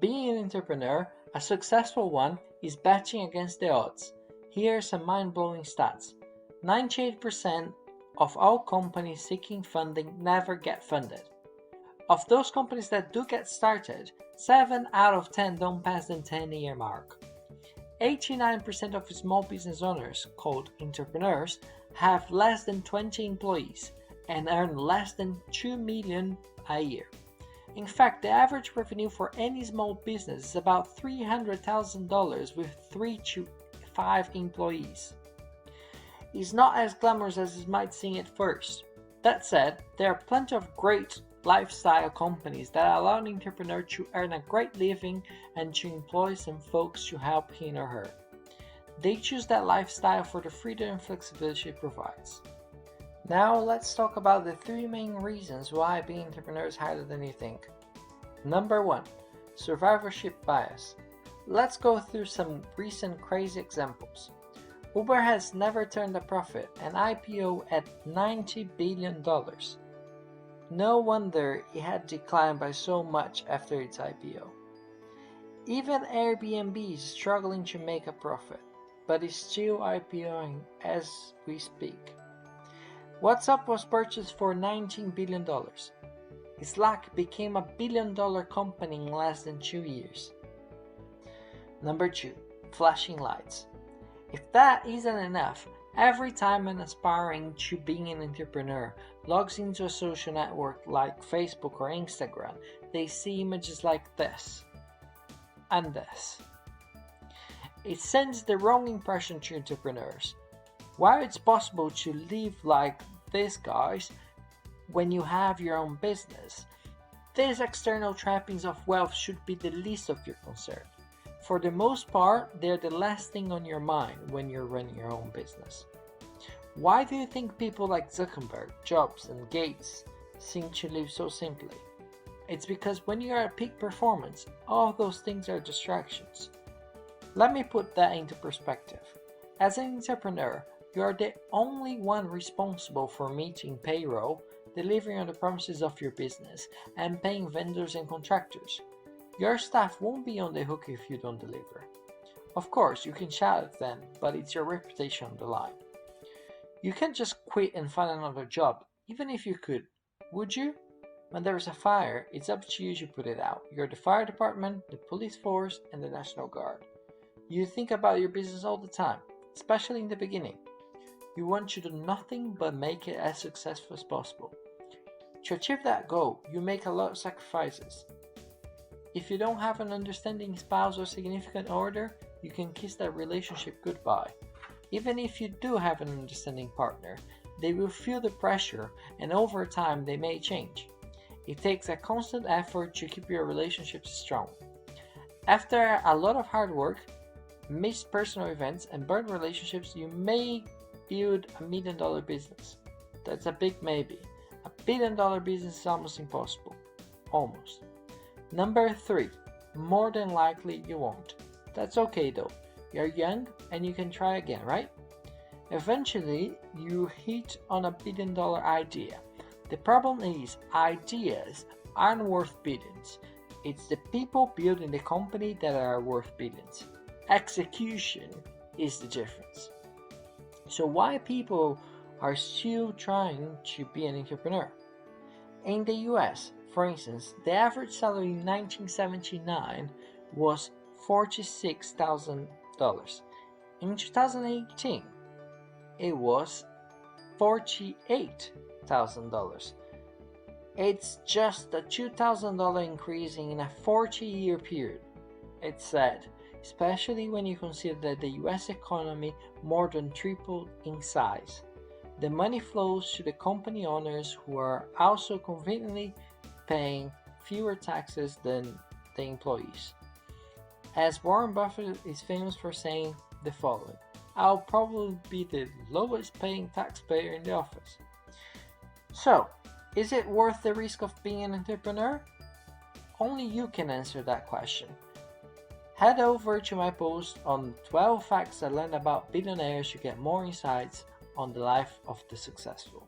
Being an entrepreneur, a successful one, is betting against the odds. Here are some mind-blowing stats. 98% of all companies seeking funding never get funded. Of those companies that do get started, 7 out of 10 don't pass the 10-year mark. 89% of small business owners, called entrepreneurs, have less than 20 employees and earn less than $2 million a year. In fact, the average revenue for any small business is about $300,000 with 3 to 5 employees. It's not as glamorous as it might seem at first. That said, there are plenty of great lifestyle companies that allow an entrepreneur to earn a great living and to employ some folks to help him or her. They choose that lifestyle for the freedom and flexibility it provides. Now let's talk about the 3 main reasons why being an entrepreneur is harder than you think. Number 1, survivorship bias. Let's go through some recent crazy examples. Uber has never turned a profit, an IPO at $90 billion. No wonder it had declined by so much after its IPO. Even Airbnb is struggling to make a profit, but is still IPOing as we speak. WhatsApp was purchased for $19 billion. Slack became a billion-dollar company in less than 2 years. Number 2, flashing lights. If that isn't enough, every time an aspiring to being an entrepreneur logs into a social network like Facebook or Instagram, they see images like this and this. It sends the wrong impression to entrepreneurs. While it's possible to live like these guys when you have your own business, these external trappings of wealth should be the least of your concern. For the most part, they're the last thing on your mind when you're running your own business. Why do you think people like Zuckerberg, Jobs, and Gates seem to live so simply? It's because when you are at peak performance, all those things are distractions. Let me put that into perspective. As an entrepreneur, you are the only one responsible for meeting payroll, delivering on the promises of your business, and paying vendors and contractors. Your staff won't be on the hook if you don't deliver. Of course, you can shout at them, but it's your reputation on the line. You can't just quit and find another job, even if you could. Would you? When there is a fire, it's up to you to put it out. You're the fire department, the police force, and the National Guard. You think about your business all the time, especially in the beginning. You want to do nothing but make it as successful as possible. To achieve that goal, you make a lot of sacrifices. If you don't have an understanding spouse or significant other, you can kiss that relationship goodbye. Even if you do have an understanding partner, they will feel the pressure and over time they may change. It takes a constant effort to keep your relationships strong. After a lot of hard work, missed personal events, and burned relationships, you may build $1 million business. That's a big maybe. $1 billion business is almost impossible. Almost. Number 3, more than likely you won't. That's okay though. You're young and you can try again, right? Eventually, you hit on $1 billion idea. The problem is, ideas aren't worth billions. It's the people building the company that are worth billions. Execution is the difference. So why people are still trying to be an entrepreneur? In the US, for instance, the average salary in 1979 was $46,000. In 2018, it was $48,000. It's just a $2,000 increase in a 40-year period. It's sad, especially when you consider that the US economy more than tripled in size. The money flows to the company owners who are also conveniently paying fewer taxes than the employees. As Warren Buffett is famous for saying the following, "I'll probably be the lowest paying taxpayer in the office." So, is it worth the risk of being an entrepreneur? Only you can answer that question. Head over to my post on 12 facts I learned about billionaires to get more insights on the life of the successful.